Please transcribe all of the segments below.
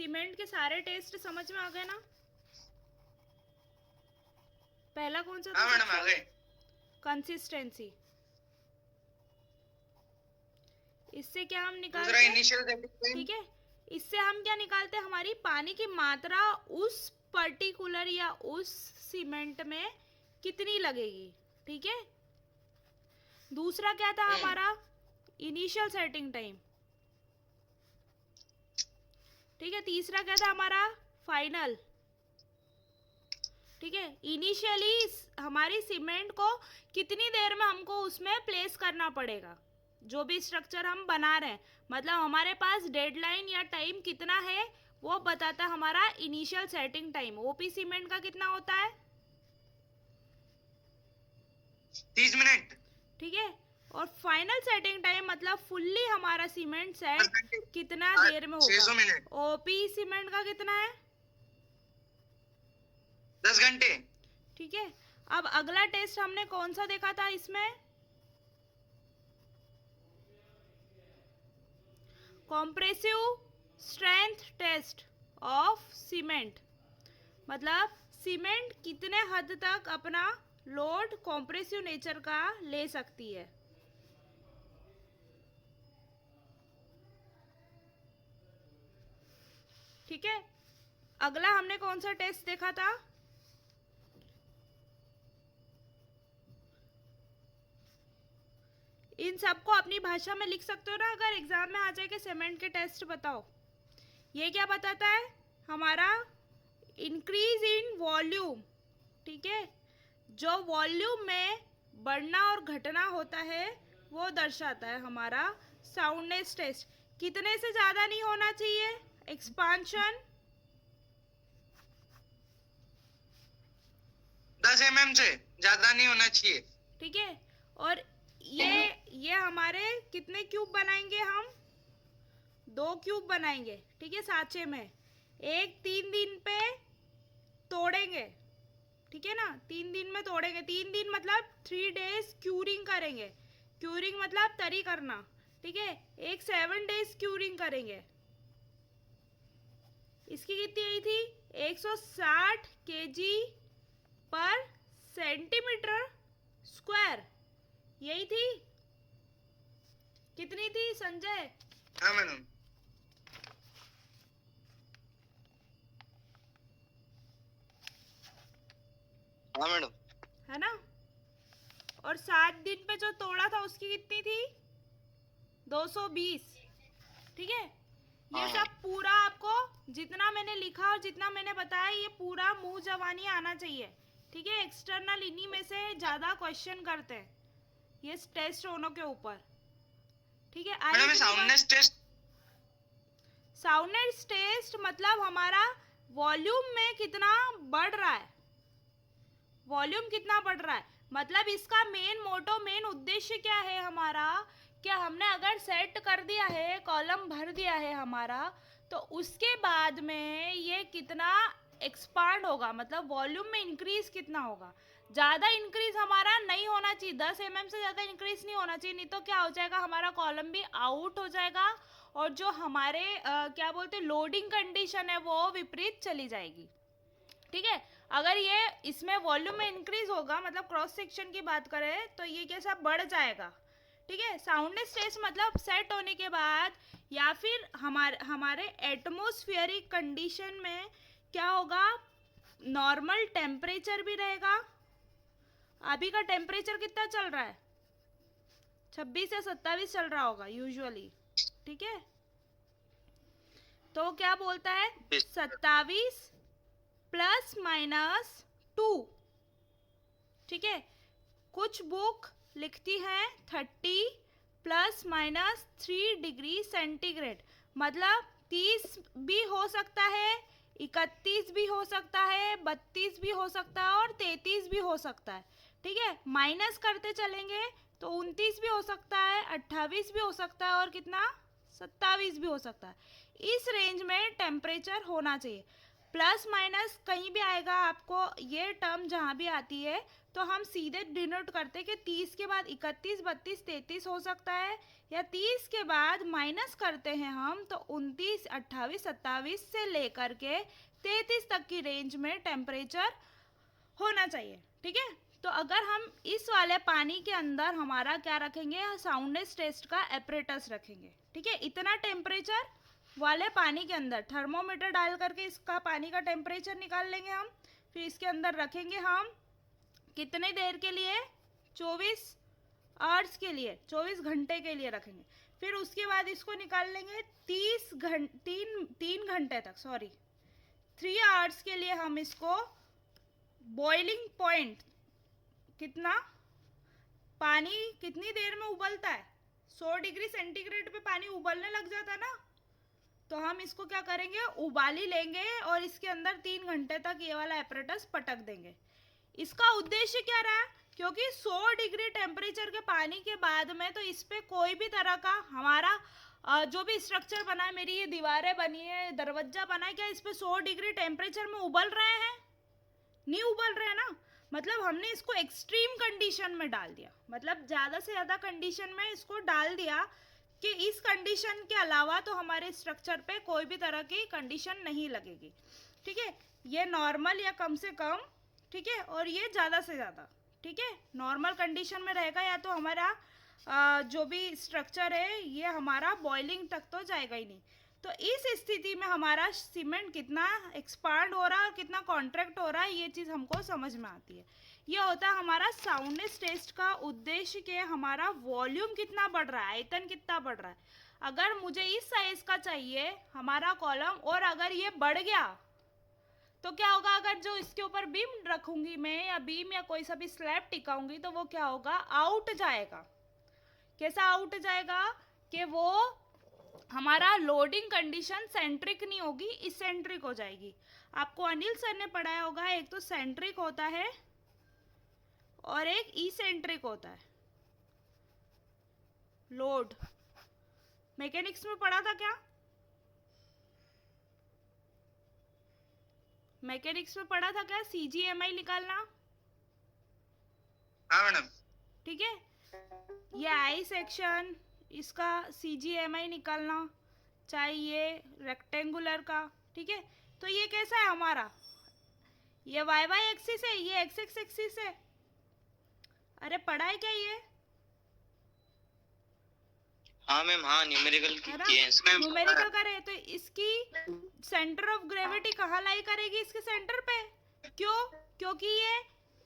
Cement के सारे test समझ में आ गए ना? पहला कौन सा था? हाँ मैडम आ गए। कंसिस्टेंसी। इससे क्या हम दूसरा निकालते हैं? Initial setting time. ठीक है, इससे हम क्या निकालते हैं? हमारी पानी की मात्रा उस पर्टिकुलर या उस सीमेंट में कितनी लगेगी। ठीक है, दूसरा क्या था हमारा? Initial setting time. ठीक है, तीसरा क्या था हमारा? फाइनल। ठीक है, इनिशियली हमारी सीमेंट को कितनी देर में हमको उसमें प्लेस करना पड़ेगा, जो भी स्ट्रक्चर हम बना रहे हैं, मतलब हमारे पास डेडलाइन या टाइम कितना है वो बताता है हमारा initial setting time. OP cement का कितना होता है? 30 मिनट। ठीक है, और फाइनल सेटिंग टाइम मतलब फुल्ली हमारा सीमेंट सेट कितना देर में 600 होगा। मिनट। ओपी सीमेंट का कितना है? 10 घंटे। ठीक है, अब अगला टेस्ट हमने कौन सा देखा था इसमें? Compressive strength test of cement, मतलब सीमेंट कितने हद तक अपना लोड कॉम्प्रेसिव नेचर का ले सकती है। ठीक है, अगला हमने कौन सा टेस्ट देखा था? इन सबको अपनी भाषा में लिख सकते हो ना, अगर एग्जाम में आ जाए कि सीमेंट के टेस्ट बताओ। ये क्या बताता है? हमारा इंक्रीज इन वॉल्यूम। ठीक है, जो वॉल्यूम में बढ़ना और घटना होता है वो दर्शाता है हमारा साउंडनेस टेस्ट। कितने से ज़्यादा नहीं होना चाहिए एक्सपांशन? 10 mm से ज्यादा नहीं होना चाहिए। ठीक है, और ये हमारे कितने क्यूब बनाएंगे हम? 2 क्यूब बनाएंगे। ठीक है, साँचे में एक 3 दिन पे तोड़ेंगे। ठीक है ना, 3 दिन में तोड़ेंगे। 3 दिन मतलब 3 डेज क्यूरिंग करेंगे। क्यूरिंग मतलब तरी करना। ठीक है, एक 7 डेज क्यूरिंग करेंगे। इसकी कितनी आई थी? 160 केजी पर सेंटीमीटर स्क्वायर, यही थी। कितनी थी संजय? हाँ मैडम। हाँ मैडम। है ना, और 7 दिन पे जो तोड़ा था उसकी कितनी थी? 220। ठीक है, ये सब पूरा आपको जितना मैंने लिखा और जितना मैंने बताया ये पूरा मुंह जवानी आना चाहिए। ठीक है, एक्सटर्नल इन्हीं में से ज़्यादा क्वेश्चन करते हैं ये टेस्ट होने के ऊपर। ठीक है, I madam soundness test. Soundness test मतलब हमारा वॉल्यूम में कितना बढ़ रहा है, वॉल्यूम कितना बढ़ रहा है, मतलब इसका मेन मोटो, मेन उद्देश्य क्या है हमारा? क्या हमने अगर सेट कर दिया है, कॉलम भर दिया है हमारा, तो उसके बाद में ये कितना एक्सपांड होगा, मतलब वॉल्यूम में इंक्रीज कितना होगा। ज़्यादा इंक्रीज हमारा नहीं होना चाहिए, 10 mm से ज़्यादा इंक्रीज नहीं होना चाहिए, नहीं तो क्या हो जाएगा, हमारा कॉलम भी आउट हो जाएगा और जो हमारे क्या बोलते हैं लोडिंग कंडीशन है वो विपरीत चली जाएगी। ठीक है, अगर ये इसमें वॉल्यूम में इंक्रीज होगा, मतलब क्रॉस सेक्शन की बात करें तो ये कैसा बढ़ जाएगा। ठीक है, साउंडनेस टेस्ट मतलब सेट होने के बाद या फिर हमारे एटमॉस्फेरिक कंडीशन में क्या होगा, नॉर्मल टेम्परेचर भी रहेगा। अभी का टेम्परेचर कितना चल रहा है? 26 या 27 चल रहा होगा यूजुअली। ठीक है, तो क्या बोलता है? 27 ±2। ठीक है, कुछ बुक लिखती हैं 30 ±3 डिग्री सेंटीग्रेड, मतलब 30 भी हो सकता है, 31 भी हो सकता है, 32 भी हो सकता है और 33 भी हो सकता है। ठीक है, माइनस करते चलेंगे तो 29 भी हो सकता है, 28 भी हो सकता है और कितना, 27 भी हो सकता है। इस रेंज में टेम्परेचर होना चाहिए। प्लस माइनस कहीं भी आएगा, आपको ये टर्म जहाँ भी आती है तो हम सीधे डिनोट करते हैं कि 30 के बाद 31, 32, 33 हो सकता है, या 30 के बाद माइनस करते हैं हम तो 29, 28, 27 से लेकर के 33 तक की रेंज में टेम्परेचर होना चाहिए। ठीक है, तो अगर हम इस वाले पानी के अंदर हमारा क्या रखेंगे, साउंडनेस टेस्ट का एपरेटस रखेंगे। ठीक है, इतना टेम्परेचर वाले पानी के अंदर थर्मोमीटर डाल करके इसका पानी का टेम्परेचर निकाल लेंगे हम, फिर इसके अंदर रखेंगे हम कितने देर के लिए, 24 आवर्स के लिए, 24 घंटे के लिए रखेंगे। फिर उसके बाद इसको निकाल लेंगे 3 घंटे तक, 3 आवर्स के लिए हम इसको बॉइलिंग पॉइंट, कितना पानी कितनी देर में उबलता है, 100 डिग्री सेंटीग्रेड पे पानी उबलने लग जाता है ना, तो हम इसको क्या करेंगे, उबाली लेंगे और इसके अंदर 3 घंटे तक ये वाला एपरेटस पटक देंगे। इसका उद्देश्य क्या रहा, क्योंकि 100 डिग्री टेम्परेचर के पानी के बाद में तो इस पे कोई भी तरह का हमारा जो भी स्ट्रक्चर बना है, मेरी ये दीवारें बनी है, दरवाजा बना है, क्या इस पे 100 डिग्री टेम्परेचर में उबल रहे हैं, नहीं उबल रहे हैं ना। मतलब हमने इसको एक्सट्रीम कंडीशन में डाल दिया, मतलब ज़्यादा से ज़्यादा कंडीशन में इसको डाल दिया कि इस कंडीशन के अलावा तो हमारे स्ट्रक्चर पे कोई भी तरह की कंडीशन नहीं लगेगी। ठीक है, ये नॉर्मल या कम से कम, ठीक है, और ये ज़्यादा से ज़्यादा, ठीक है, नॉर्मल कंडीशन में रहेगा, या तो हमारा जो भी स्ट्रक्चर है ये हमारा बॉइलिंग तक तो जाएगा ही नहीं। तो इस स्थिति में हमारा सीमेंट कितना एक्सपांड हो रहा है और कितना कॉन्ट्रैक्ट हो रहा है, ये चीज़ हमको समझ में आती है। ये होता है हमारा साउंडनेस टेस्ट का उद्देश्य, कि हमारा वॉल्यूम कितना बढ़ रहा है, आयतन कितना बढ़ रहा है। अगर मुझे इस साइज का चाहिए हमारा कॉलम, और अगर ये बढ़ गया तो क्या होगा, अगर जो इसके ऊपर बीम रखूंगी मैं, या बीम या कोई सा भी स्लैब टिकाऊंगी, तो वो क्या होगा, आउट जाएगा। कैसा आउट जाएगा, कि वो हमारा लोडिंग कंडीशन सेंट्रिक नहीं होगी, इसेंट्रिक हो जाएगी। आपको अनिल सर ने पढ़ाया होगा, एक तो सेंट्रिक होता है और एक इसेंट्रिक होता है। लोड मैकेनिक्स में पढ़ा था क्या, मैकेनिक्स में पढ़ा था क्या, CGMI निकालना। हाँ मैडम। ठीक है, ये आई सेक्शन, इसका CGMI निकालना, चाहे ये रेक्टेंगुलर का। ठीक है, तो ये कैसा है हमारा, ये YY एक्सिस है, ये XX एक्सिस है। अरे पढ़ा है क्या ये, हाँ मैम, हाँ न्यूमेरिकल न्यूमेरिकल करे, तो इसकी सेंटर ऑफ ग्रेविटी कहाँ लाई करेगी, इसके सेंटर पे। क्यों, क्योंकि ये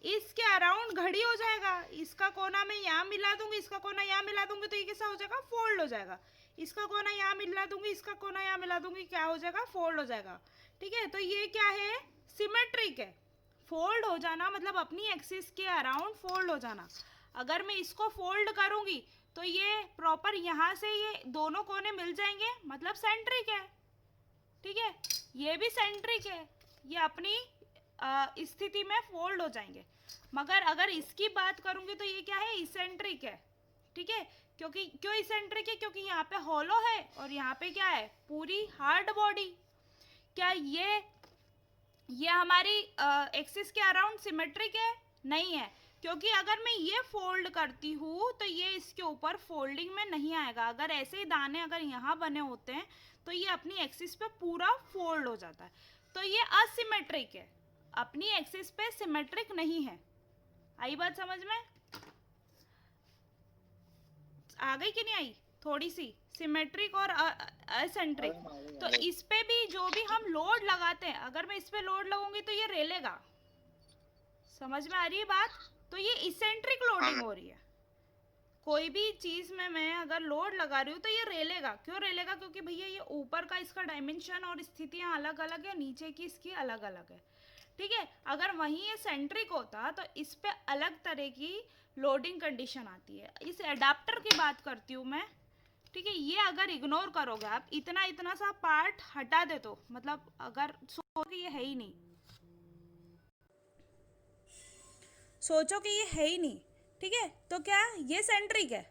इसके अराउंड घड़ी हो जाएगा, इसका कोना मैं यहाँ मिला दूंगी, इसका कोना यहाँ मिला दूंगी, तो ये कैसा हो जाएगा, फोल्ड हो जाएगा। इसका कोना यहाँ मिला दूंगी, इसका कोना यहाँ मिला दूंगी, क्या हो जाएगा, फोल्ड हो जाएगा। ठीक है, तो ये क्या है, सिमेट्रिक है। फोल्ड हो जाना मतलब अपनी एक्सिस के अराउंड फोल्ड हो जाना। अगर मैं इसको फोल्ड करूंगी तो ये प्रॉपर यहाँ से ये दोनों कोने मिल जाएंगे, मतलब सेंट्रिक है। ठीक है, ये भी सेंट्रिक है, ये अपनी स्थिति में फोल्ड हो जाएंगे। मगर अगर इसकी बात करूंगी तो ये क्या है, इसेंट्रिक है। ठीक है, क्योंकि क्यों इसेंट्रिक है, क्योंकि यहाँ पे हॉलो है और यहाँ पे क्या है, पूरी हार्ड बॉडी। क्या ये हमारी एक्सिस के अराउंड सिमेट्रिक है, नहीं है, क्योंकि अगर मैं ये फोल्ड करती हूँ तो ये इसके ऊपर फोल्डिंग में नहीं आएगा। अगर ऐसे ही दाने अगर यहाँ बने होते हैं तो ये अपनी एक्सिस पे पूरा फोल्ड हो जाता है, तो ये असिमेट्रिक है, अपनी एक्सिस पे सिमेट्रिक नहीं है। आई बात समझ में, आ गई कि नहीं आई, थोड़ी सी सिमेट्रिक और असेंट्रिक। तो इस पे भी जो भी हम लोड लगाते हैं, अगर मैं इस पे लोड लगाऊंगी तो ये रेलेगा, समझ में आ रही है बात। तो ये इसेंट्रिक लोडिंग हो रही है, कोई भी चीज में मैं अगर लोड लगा रही हूँ तो ये रेलेगा। क्यों रेलेगा, क्योंकि भैया ये ऊपर का इसका डायमेंशन और स्थितियां अलग अलग है, नीचे की इसकी अलग अलग है। ठीक है, अगर वहीं ये सेंट्रिक होता तो इस पे अलग तरह की लोडिंग कंडीशन आती है। इस एडाप्टर की बात करती हूँ मैं। ठीक है, ये अगर इग्नोर करोगे आप, इतना सा पार्ट हटा दे तो मतलब अगर सोचोगे ये है ही नहीं, सोचो कि ये है ही नहीं, ठीक है, तो क्या ये सेंट्रिक है,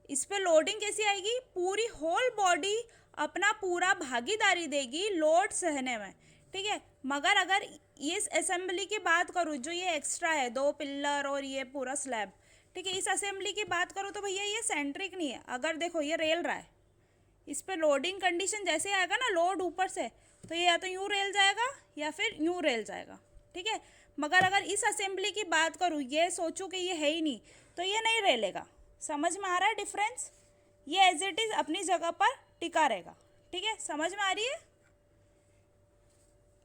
इस पे लोडिंग कैसी आएगी, पूरी होल बॉडी अपना पूरा भागीदारी देगी लोड सहने में। ठीक है। मगर अगर इस असेंबली की बात करूँ जो ये एक्स्ट्रा है, 2 पिल्लर और ये पूरा स्लैब, ठीक है, इस असेंबली की बात करूँ तो भैया ये सेंट्रिक नहीं है। अगर देखो ये रेल रहा है, इस पर लोडिंग कंडीशन जैसे आएगा ना, लोड ऊपर से, तो ये या तो यूँ रेल जाएगा या फिर यूँ रेल जाएगा, ठीक है। मगर अगर इस असेंबली की बात करूँ, ये सोचूं कि ये है ही नहीं, तो ये नहीं रेलेगा। समझ में आ रहा है डिफरेंस? ये एज इट इज़ अपनी जगह पर टिका रहेगा, ठीक है। समझ में आ रही है?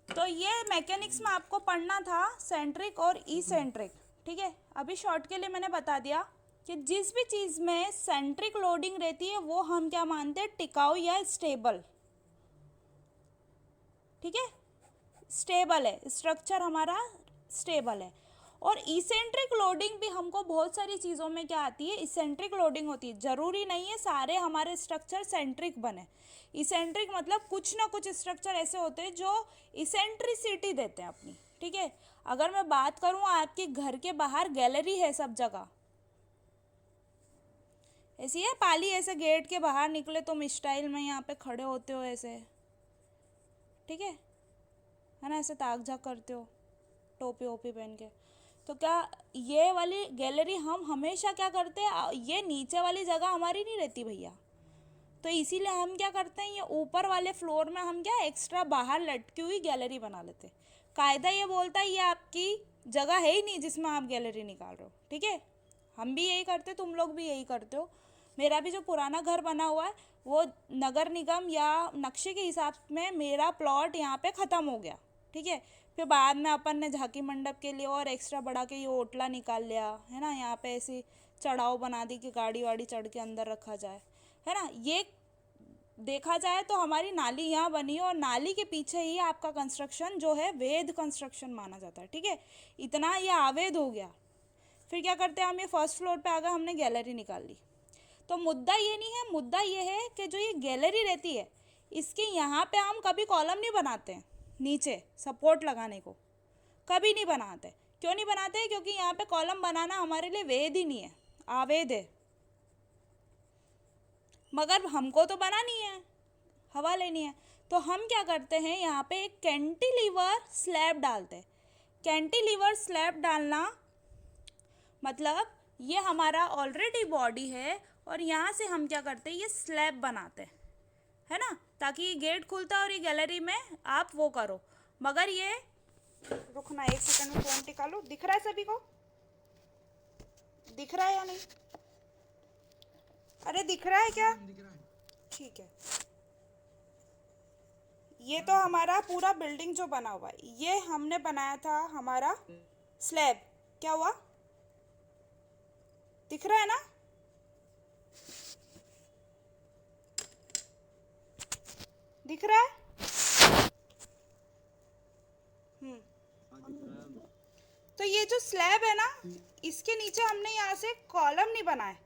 तो ये मैकेनिक्स में आपको पढ़ना था सेंट्रिक और इसेंट्रिक, ठीक है। अभी शॉर्ट के लिए मैंने बता दिया कि जिस भी चीज़ में सेंट्रिक लोडिंग रहती है वो हम क्या मानते हैं, टिकाऊ या स्टेबल, ठीक है। स्टेबल है, स्ट्रक्चर हमारा स्टेबल है। और इसेंट्रिक लोडिंग भी हमको बहुत सारी चीज़ों में क्या आती है, इसेंट्रिक लोडिंग होती है। ज़रूरी नहीं है सारे हमारे स्ट्रक्चर सेंट्रिक बने। इसेंट्रिक मतलब कुछ ना कुछ स्ट्रक्चर ऐसे होते हैं जो इसेंट्रिसिटी देते हैं अपनी, ठीक है। अगर मैं बात करूँ, आपके घर के बाहर गैलरी है सब जगह, ऐसी है पाली, ऐसे गेट के बाहर निकले तुम स्टाइल में यहाँ पे खड़े होते हो ऐसे, ठीक है ना, ऐसे ताक झाक करते हो टोपी वोपी पहन के। तो क्या ये वाली गैलरी हम हमेशा क्या करते हैं, ये नीचे वाली जगह हमारी नहीं रहती भैया, तो इसीलिए हम क्या करते हैं, ये ऊपर वाले फ्लोर में हम क्या एक्स्ट्रा बाहर लटकी हुई गैलरी बना लेते हैं। कायदा ये बोलता है ये आपकी जगह है ही नहीं जिसमें आप गैलरी निकाल रहे हो, ठीक है। हम भी यही करते, तुम लोग भी यही करते हो। मेरा भी जो पुराना घर बना हुआ है वो नगर निगम या नक्शे के हिसाब में मेरा प्लॉट यहाँ पे ख़त्म हो गया, ठीक है। फिर बाद में अपन ने झांकी मंडप के लिए और एक्स्ट्रा बढ़ा के ये ओटला निकाल लिया है ना, यहाँ पे ऐसी चढ़ाव बना दी कि गाड़ी वाड़ी चढ़ के अंदर रखा जाए, है ना। ये देखा जाए तो हमारी नाली यहाँ बनी है और नाली के पीछे ही आपका कंस्ट्रक्शन जो है वैध कंस्ट्रक्शन माना जाता है, ठीक है। इतना ये अवैध हो गया, फिर क्या करते हैं हम, ये फर्स्ट फ्लोर पे आ गए, हमने गैलरी निकाल ली। तो मुद्दा ये नहीं है, मुद्दा ये है कि जो ये गैलरी रहती है इसके यहाँ पे हम कभी कॉलम नहीं बनाते हैं, नीचे सपोर्ट लगाने को कभी नहीं बनाते। क्यों नहीं बनाते? क्योंकि यहाँ पे कॉलम बनाना हमारे लिए वैध ही नहीं है, अवैध है। मगर हमको तो बनानी है, हवा लेनी है, तो हम क्या करते हैं, यहाँ पे एक कैंटिलीवर स्लैब डालते हैं। कैंटिलीवर स्लैब डालना मतलब ये हमारा ऑलरेडी बॉडी है और यहाँ से हम क्या करते हैं, ये स्लैब बनाते हैं, है ना, ताकि ये गेट खुलता है और ये गैलरी में आप वो करो। मगर ये रुकना, एक सेकंड में फ़ोन टिका लो। दिख रहा है सभी को? दिख रहा है या नहीं? अरे दिख रहा है क्या? दिख रहा है। ठीक है। ये तो हमारा पूरा बिल्डिंग जो बना हुआ है, ये हमने बनाया था हमारा स्लैब। क्या हुआ? दिख रहा है ना? दिख रहा है? तो ये जो स्लैब है ना, इसके नीचे हमने यहाँ से कॉलम नहीं बनाए।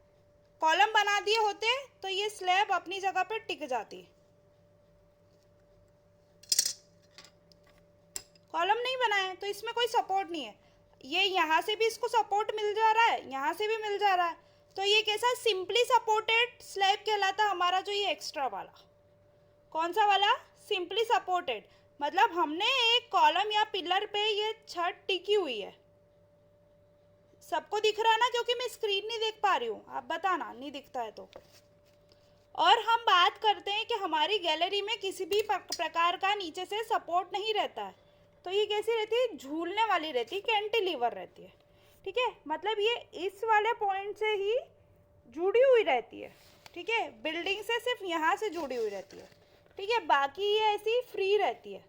कॉलम बना दिए होते तो ये स्लैब अपनी जगह पे टिक जाती। कॉलम नहीं बनाए तो इसमें कोई सपोर्ट नहीं है। ये यहाँ से भी इसको सपोर्ट मिल जा रहा है, यहाँ से भी मिल जा रहा है, तो ये कैसा सिंपली सपोर्टेड स्लैब कहलाता हमारा। जो ये एक्स्ट्रा वाला, कौन सा वाला? Simply supported. मतलब हमने एक कॉलम या पिलर पे ये छत टिकी हुई है। सबको दिख रहा है ना? क्योंकि मैं स्क्रीन नहीं देख पा रही हूँ, आप बताना नहीं दिखता है तो। और हम बात करते हैं कि हमारी गैलरी में किसी भी प्रकार का नीचे से सपोर्ट नहीं रहता है, तो ये कैसी रहती है? झूलने वाली रहती है, कैंटिलीवर रहती है, ठीक है। मतलब ये इस वाले पॉइंट से ही जुड़ी हुई रहती है, ठीक है। बिल्डिंग से सिर्फ यहाँ से जुड़ी हुई रहती है, ठीक है। बाकी ये ऐसी फ्री रहती है।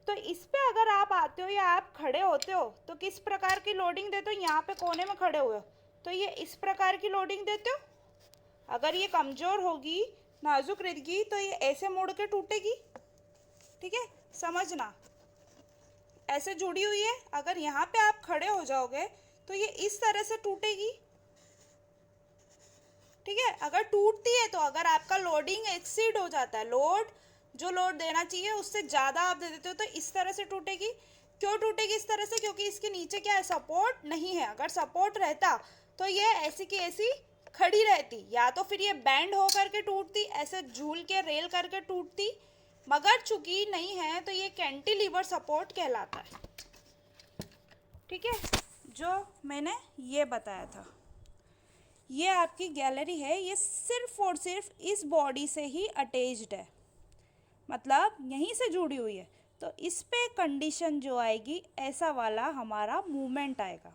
तो इस पे अगर आप आते हो या आप खड़े होते हो तो किस प्रकार की लोडिंग देते हो? यहाँ पे कोने में खड़े हुए हो तो ये इस प्रकार की लोडिंग देते हो। अगर ये कमज़ोर होगी, नाजुक रहेगी, तो ये ऐसे मुड़ के टूटेगी, ठीक है। समझना, ऐसे जुड़ी हुई है। अगर यहाँ पे आप खड़े हो जाओगे तो ये इस तरह से टूटेगी, ठीक है। अगर टूटती है तो अगर आपका लोडिंग एक्सीड हो जाता है, जो लोड देना चाहिए उससे ज़्यादा आप दे देते हो, तो इस तरह से टूटेगी। क्यों टूटेगी इस तरह से? क्योंकि इसके नीचे क्या है? सपोर्ट नहीं है। अगर सपोर्ट रहता तो ये ऐसी की ऐसी खड़ी रहती, या तो फिर ये बैंड हो करके टूटती, ऐसे झूल के रेल करके टूटती, मगर चूंकि नहीं है तो ये कैंटिलीवर सपोर्ट कहलाता है। ठीक है, जो मैंने ये बताया था। ये आपकी गैलरी है, ये सिर्फ और सिर्फ इस बॉडी से ही अटैच्ड है, मतलब यहीं से जुड़ी हुई है। तो इस पे कंडीशन जो आएगी, ऐसा वाला हमारा मूवमेंट आएगा।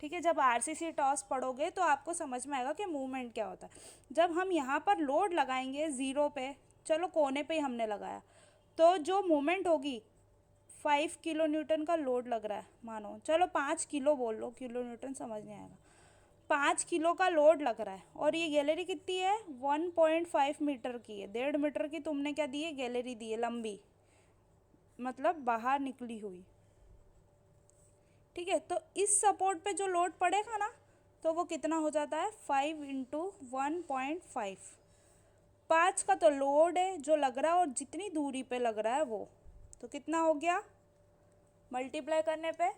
ठीक है, जब आरसीसी टॉस पढ़ोगे तो आपको समझ में आएगा कि मूवमेंट क्या होता है। जब हम यहाँ पर लोड लगाएंगे ज़ीरो पे, चलो कोने पे ही हमने लगाया, तो जो मूवमेंट होगी 5 किलो न्यूटन का लोड लग रहा है, मानो चलो 5 किलो बोल लो, किलो न्यूटन समझ नहीं आएगा, 5 किलो का लोड लग रहा है। और ये गैलरी कितनी है, 1.5 मीटर की है। 1.5 मीटर की तुमने क्या दी है, गैलरी दी है, लंबी, मतलब बाहर निकली हुई। ठीक है, तो इस सपोर्ट पे जो लोड पड़ेगा ना, तो वो कितना हो जाता है, 5 इंटू 1.5। 5 का तो लोड है जो लग रहा है, और जितनी दूरी पे लग रहा है वो, तो कितना हो गया मल्टीप्लाई करने पे,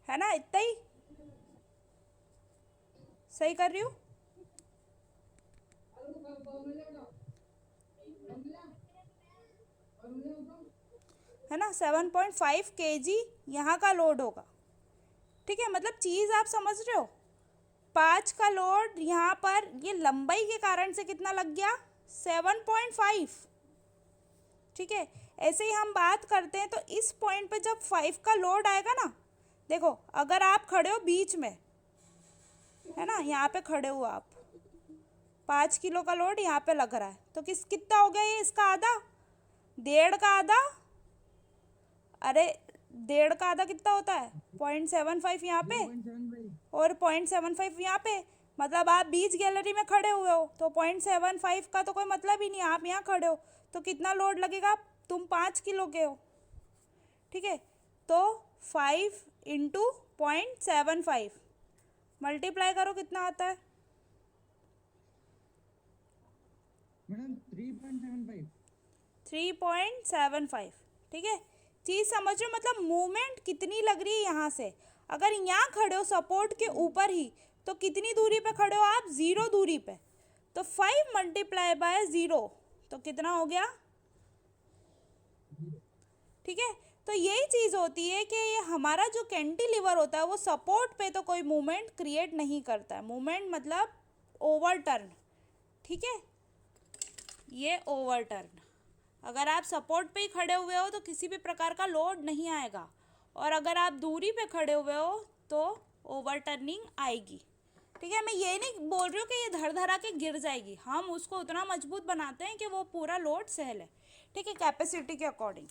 है ना, इतना ही सही कर रही हूँ। है ना, 7.5 kg यहाँ का लोड होगा। ठीक है, मतलब चीज़ आप समझ रहे हो। 5 का लोड यहाँ पर, ये लंबाई के कारण से कितना लग गया, 7.5। ठीक है, ऐसे ही हम बात करते हैं तो इस पॉइंट पे जब 5 का लोड आएगा ना, देखो अगर आप खड़े हो बीच में, है ना, यहाँ पे खड़े हो आप, 5 किलो का लोड यहाँ पे लग रहा है, तो कितना हो गया ये, इसका आधा, 1.5 का आधा, अरे 1.5 का आधा कितना होता है, 0.75 यहाँ पे और 0.75 यहाँ पे, मतलब आप बीच गैलरी में खड़े हुए हो, तो 0.75 का तो कोई मतलब ही नहीं, आप यहाँ खड़े हो, तो कितना लोड लगेगा, तुम 5 किलो के हो। ठीक है, तो 5 इंटू 0.75 मल्टीप्लाई करो, कितना आता है मैडम, 3.75। 3.75। ठीक है, चीज़ समझ रहे हो, मतलब मूवमेंट कितनी लग रही है यहाँ से। अगर यहाँ खड़े हो सपोर्ट के ऊपर ही, तो कितनी दूरी पे खड़े हो आप, 0 दूरी पे, तो 5 मल्टीप्लाई बाय 0, तो कितना हो गया। ठीक है, तो यही चीज़ होती है कि ये हमारा जो कैंटिलीवर होता है वो सपोर्ट पे तो कोई मूवमेंट क्रिएट नहीं करता है। मूवमेंट मतलब ओवरटर्न। ठीक है, ये ओवरटर्न, अगर आप सपोर्ट पे ही खड़े हुए हो तो किसी भी प्रकार का लोड नहीं आएगा, और अगर आप दूरी पे खड़े हुए हो तो ओवरटर्निंग आएगी। ठीक है, मैं ये नहीं बोल रही हूँ कि ये धर धरा के गिर जाएगी, हम उसको उतना मजबूत बनाते हैं कि वो पूरा लोड सह ले। ठीक है, कैपेसिटी के अकॉर्डिंग।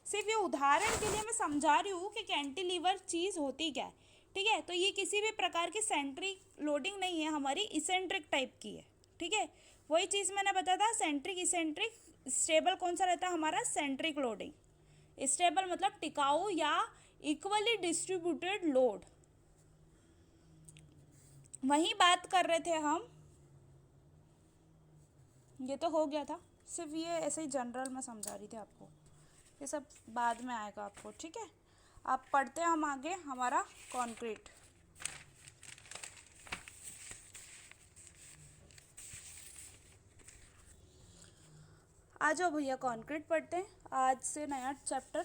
सिर्फ ये उदाहरण के लिए मैं समझा रही हूँ कि कैंटिलीवर चीज़ होती क्या है। ठीक है, तो ये किसी भी प्रकार की सेंट्रिक लोडिंग नहीं है, हमारी इसेंट्रिक टाइप की है। ठीक है, वही चीज़ मैंने बताया था, सेंट्रिक इसेंट्रिक। स्टेबल कौन सा रहता है हमारा, सेंट्रिक लोडिंग। स्टेबल मतलब टिकाऊ या इक्वली डिस्ट्रीब्यूटेड लोड। वही बात कर रहे थे हम, ये तो हो गया था, सिर्फ ये ऐसे ही जनरल में समझा रही थी आपको, ये सब बाद में आएगा आपको। ठीक है, आप पढ़ते हैं हम आगे हमारा कंक्रीट। आ जाओ भैया, कंक्रीट पढ़ते हैं आज से नया chapter.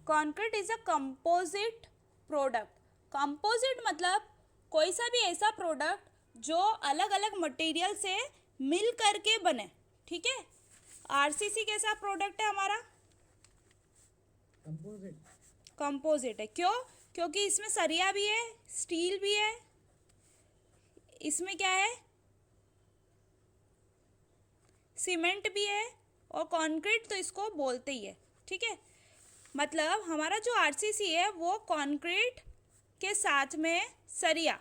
Concrete is a composite product. Composite मतलब कोई सा भी ऐसा प्रोडक्ट जो अलग अलग मटेरियल से मिल करके बने। ठीक है, आरसीसी कैसा प्रोडक्ट है हमारा, कंपोजिट है। क्यों, क्योंकि इसमें सरिया भी है, स्टील भी है, इसमें क्या है, सीमेंट भी है, और कंक्रीट तो इसको बोलते ही है। ठीक है, मतलब हमारा जो आरसीसी है वो कंक्रीट के साथ में सरिया,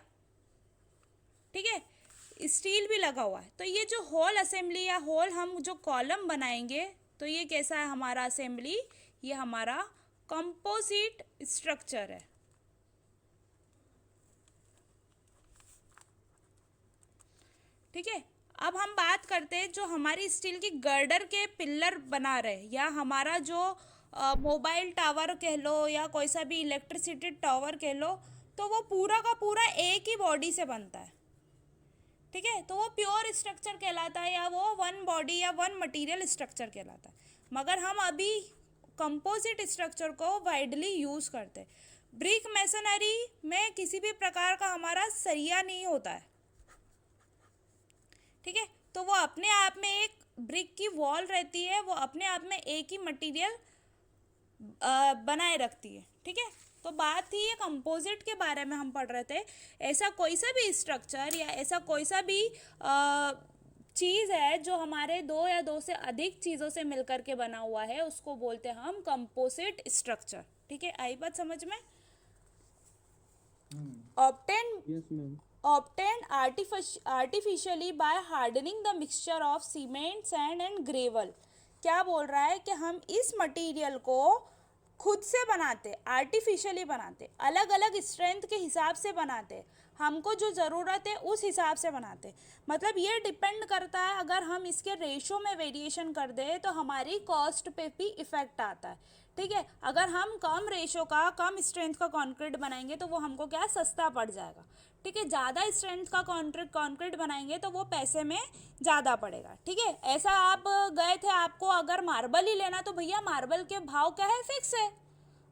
ठीक है, स्टील भी लगा हुआ है। तो ये जो होल असेंबली या होल हम जो कॉलम बनाएंगे, तो ये कैसा है हमारा असेंबली, ये हमारा कंपोजिट स्ट्रक्चर है। ठीक है, अब हम बात करते हैं जो हमारी स्टील की गर्डर के पिलर बना रहे, या हमारा जो मोबाइल टावर कह लो या कोई सा भी इलेक्ट्रिसिटी टावर कह लो, तो वो पूरा का पूरा एक ही बॉडी से बनता है, ठीक है। तो वो प्योर स्ट्रक्चर कहलाता है, या वो वन बॉडी या वन मटेरियल स्ट्रक्चर कहलाता है। मगर हम अभी कंपोजिट स्ट्रक्चर को वाइडली यूज़ करते हैं। ब्रिक मैसनरी में किसी भी प्रकार का हमारा सरिया नहीं होता है, ठीक है। तो वो अपने आप में एक ब्रिक की वॉल रहती है, वो अपने आप में एक ही मटेरियल बनाए रखती है, ठीक है। तो बात थी ये कंपोजिट के बारे में हम पढ़ रहे थे। ऐसा कोई सा भी स्ट्रक्चर या ऐसा कोई सा भी चीज़ है जो हमारे दो या दो से अधिक चीज़ों से मिलकर के बना हुआ है, उसको बोलते हैं हम कंपोजिट स्ट्रक्चर, ठीक है। आई बात समझ में? obtained artificially by hardening the mixture of cement, sand and gravel। क्या बोल रहा है कि हम इस मटेरियल को खुद से बनाते, आर्टिफिशियली बनाते, अलग अलग स्ट्रेंथ के हिसाब से बनाते, हमको जो ज़रूरत है उस हिसाब से बनाते। मतलब ये डिपेंड करता है, अगर हम इसके रेशो में वेरिएशन कर दें तो हमारी कॉस्ट पे भी इफ़ेक्ट आता है, ठीक है। अगर हम कम रेशो का, कम स्ट्रेंथ का कंक्रीट बनाएंगे तो वो हमको क्या सस्ता पड़ जाएगा, ठीक है। ज़्यादा स्ट्रेंथ का कंक्रीट बनाएंगे तो वो पैसे में ज़्यादा पड़ेगा, ठीक है। ऐसा आप गए थे, आपको अगर मार्बल ही लेना तो भैया मार्बल के भाव क्या है, फिक्स है,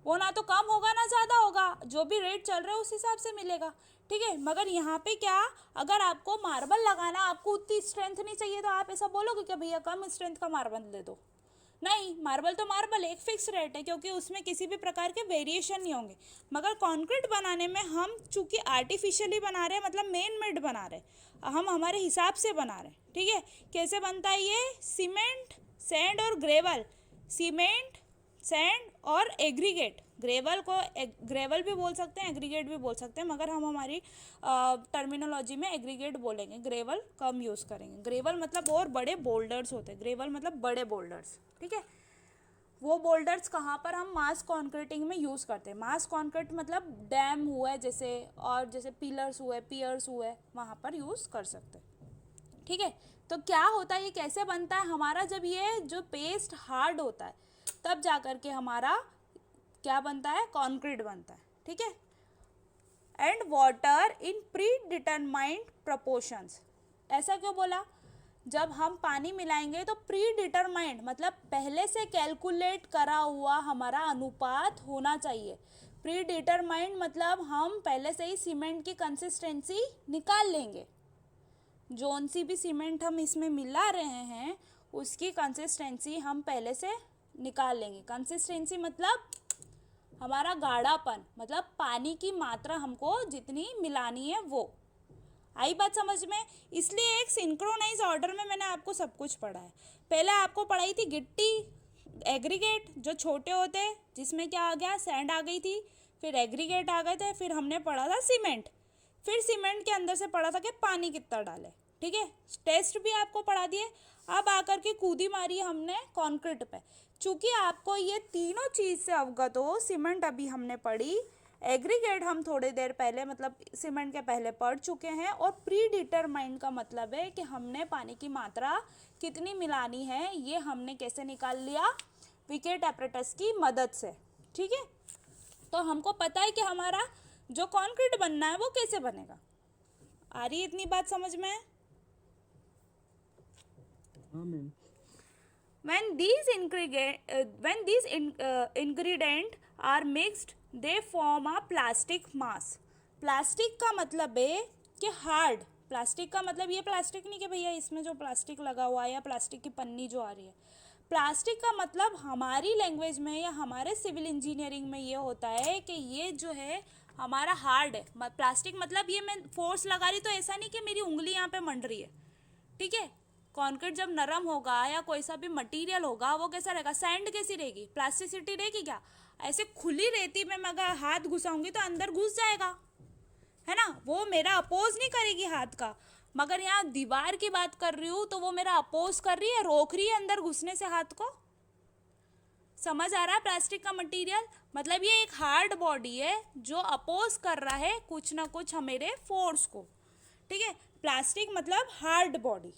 वो ना तो कम होगा ना ज़्यादा होगा, जो भी रेट चल रहा है उस हिसाब से मिलेगा, ठीक है। मगर यहाँ पे क्या, अगर आपको मार्बल लगाना, आपको उतनी स्ट्रेंथ नहीं चाहिए तो आप ऐसा बोलोगे कि भैया कम स्ट्रेंथ का मार्बल दे दो, नहीं। मार्बल तो मार्बल एक फिक्स रेट है, क्योंकि उसमें किसी भी प्रकार के वेरिएशन नहीं होंगे। मगर कंक्रीट बनाने में हम चूँकि आर्टिफिशियली बना रहे हैं, मतलब मैन मेड बना रहे हैं, हम हमारे हिसाब से बना रहे हैं, ठीक है। कैसे बनता है ये, सीमेंट, सैंड और ग्रेवल, सीमेंट, सैंड और एग्रीगेट। ग्रेवल को ग्रेवल भी बोल सकते हैं, एग्रीगेट भी बोल सकते हैं, मगर हम हमारी टर्मिनोलॉजी में एग्रीगेट बोलेंगे, ग्रेवल कम यूज़ करेंगे। ग्रेवल मतलब और बड़े बोल्डर्स होते हैं, ग्रेवल मतलब बड़े बोल्डर्स, ठीक है। वो बोल्डर्स कहाँ पर हम मास कॉन्क्रीटिंग में यूज़ करते हैं। मास कॉन्क्रीट मतलब डैम हुआ है जैसे, और जैसे पिलर्स हुए, वहाँ पर यूज़ कर सकते हैं, ठीक है। तो क्या होता है, ये कैसे बनता है हमारा, जब ये जो पेस्ट हार्ड होता है तब जा कर के हमारा क्या बनता है, कंक्रीट बनता है, ठीक है। And water in pre determined proportions. ऐसा क्यों बोला, जब हम पानी मिलाएंगे तो प्री डिटरमाइंड मतलब पहले से कैलकुलेट करा हुआ हमारा अनुपात होना चाहिए। प्री डिटरमाइंड मतलब हम पहले से ही सीमेंट की कंसिस्टेंसी निकाल लेंगे, जोन सी भी सीमेंट हम इसमें मिला रहे हैं उसकी कंसिस्टेंसी हम पहले से निकाल लेंगे। कंसिस्टेंसी मतलब हमारा गाढ़ापन, मतलब पानी की मात्रा हमको जितनी मिलानी है वो। आई बात समझ में? इसलिए एक सिंक्रोनाइज ऑर्डर में मैंने आपको सब कुछ पढ़ा है। पहले आपको पढ़ाई थी गिट्टी, एग्रीगेट जो छोटे होते हैं, जिसमें क्या आ गया, सैंड आ गई थी, फिर एग्रीगेट आ गए थे, फिर हमने पढ़ा था सीमेंट, फिर सीमेंट के अंदर से पढ़ा था कि पानी कितना डाले, ठीक है। टेस्ट भी आपको पढ़ा दिए। अब आकर के कूदी मारी हमने कंक्रीट पे। चूँकि आपको ये तीनों चीज़ से अवगत हो, सीमेंट अभी हमने पढ़ी, एग्रीगेट हम थोड़ी देर पहले मतलब सीमेंट के पहले पढ़ चुके हैं, और प्री डिटरमाइंड का मतलब है कि हमने पानी की मात्रा कितनी मिलानी है, ये हमने कैसे निकाल लिया, विकेट एपरेटस की मदद से, ठीक है। तो हमको पता है कि हमारा जो कंक्रीट बनना है वो कैसे बनेगा। आ रही है इतनी बात समझ में? हाँ ma'am. When these ingredients are mixed, they form a plastic mass। Plastic का मतलब है कि हार्ड, प्लास्टिक का मतलब ये प्लास्टिक नहीं कि भैया इसमें जो प्लास्टिक लगा हुआ है या प्लास्टिक की पन्नी जो आ रही है। प्लास्टिक का मतलब हमारी लैंग्वेज में या हमारे सिविल इंजीनियरिंग में ये होता है कि ये जो है हमारा हार्ड है। प्लास्टिक मतलब ये मैं फोर्स लगा रही तो ऐसा नहीं कि मेरी उंगली यहाँ पे मंड रही है, ठीक है। कंक्रीट जब नरम होगा या कोई सा भी मटेरियल होगा वो कैसा रहेगा, सैंड कैसी रहेगी, प्लास्टिसिटी रहेगी क्या, ऐसे खुली रेती में मैं अगर हाथ घुसाऊंगी तो अंदर घुस जाएगा, है ना, वो मेरा अपोज नहीं करेगी हाथ का। मगर यहाँ दीवार की बात कर रही हूँ तो वो मेरा अपोज कर रही है, रोक रही है अंदर घुसने से हाथ को। समझ आ रहा है? प्लास्टिक का मटेरियल मतलब ये एक हार्ड बॉडी है जो अपोज कर रहा है कुछ ना कुछ हमारे फोर्स को, ठीक है। प्लास्टिक मतलब हार्ड बॉडी।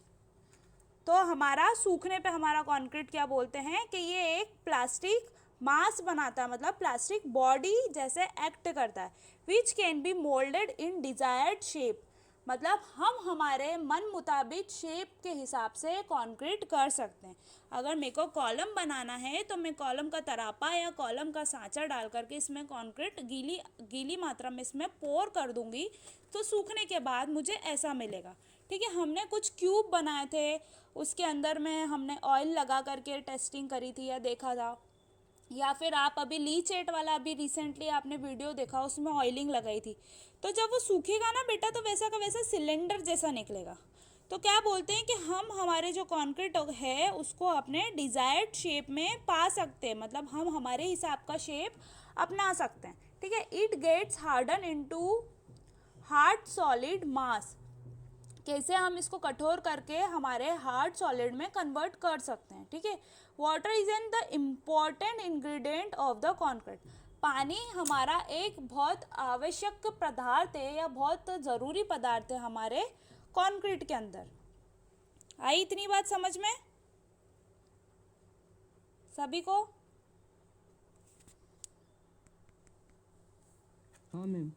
तो हमारा सूखने पे हमारा कंक्रीट क्या बोलते हैं कि ये एक प्लास्टिक मास बनाता है, मतलब प्लास्टिक बॉडी जैसे एक्ट करता है, which can be moulded in desired shape, मतलब हम हमारे मन मुताबिक शेप के हिसाब से कंक्रीट कर सकते हैं। अगर मेरे को कॉलम बनाना है तो मैं कॉलम का तरापा या कॉलम का सांचा डाल करके इसमें कंक्रीट गीली मात्रा में इसमें पोर कर दूंगी, तो सूखने के बाद मुझे ऐसा मिलेगा। ठीक है, हमने कुछ क्यूब बनाए थे, उसके अंदर में हमने ऑयल लगा करके टेस्टिंग करी थी या देखा था, या फिर आप अभी लीचेट वाला अभी रिसेंटली आपने वीडियो देखा, उसमें ऑयलिंग लगाई थी, तो जब वो सूखेगा ना बेटा तो वैसा का वैसा सिलेंडर जैसा निकलेगा। तो क्या बोलते हैं कि हम हमारे जो कंक्रीट है उसको अपने डिज़ायर्ड शेप में पा सकते हैं, मतलब हम हमारे हिसाब का शेप अपना सकते हैं। ठीक है, it gets harden into hard solid mass, कैसे हम इसको कठोर करके हमारे हार्ड सॉलिड में कन्वर्ट कर सकते हैं। ठीक है, water is an the important ingredient of the concrete, पानी हमारा एक बहुत आवश्यक पदार्थ है या बहुत ज़रूरी पदार्थ है हमारे कंक्रीट के अंदर। आई इतनी बात समझ में सभी को? हाँ मैम।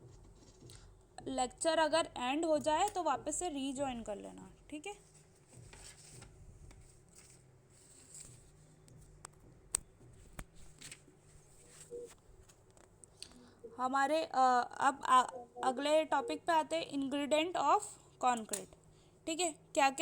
लेक्चर अगर एंड हो जाए तो वापस से रीजॉइन कर लेना। ठीक है, हमारे अब अगले टॉपिक पे आते हैं, इंग्रेडिएंट ऑफ कंक्रीट। ठीक है, क्या क्या